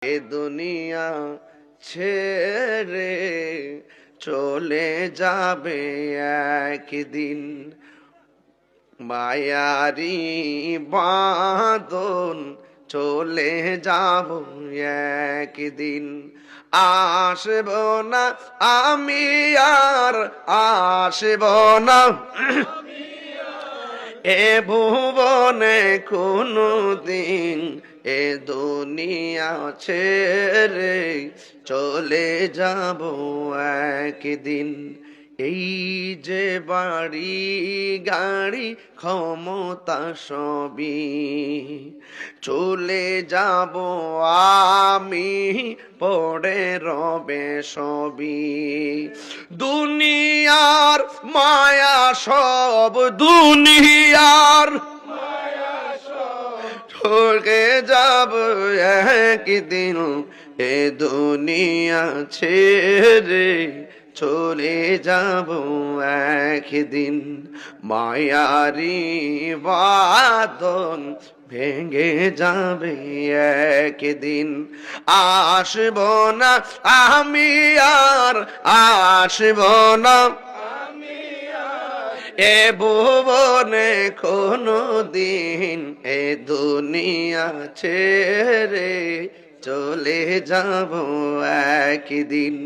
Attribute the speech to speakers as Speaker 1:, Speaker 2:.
Speaker 1: এ দুনিয়া ছেড়ে চলে যাবে একদিন, মায়ারি বাঁধন চলে যাব একদিন। আসব না আমি আর আসব না এ ভুবনে কোনো দিন, এ দুনিয়া ছেড়ে চলে যাব একদিন। এই যে বাড়ি গাড়ি ক্ষমতা সবই চলে যাব আমি, পড়ে রবে সবই। দুনিয়ার মায়া সব, দুনিয়ার ঠকে যাব একদিন, এ দুনিয়া ছেড়ে চলে যাব একদিন। মায়ারি বাঁধন ভেঙে যাবে একদিন। আসব না আমি আর আসব না এ ভুবনে কোনো দিন, এ দুনিয়া ছেড়ে চলে যাব একদিন।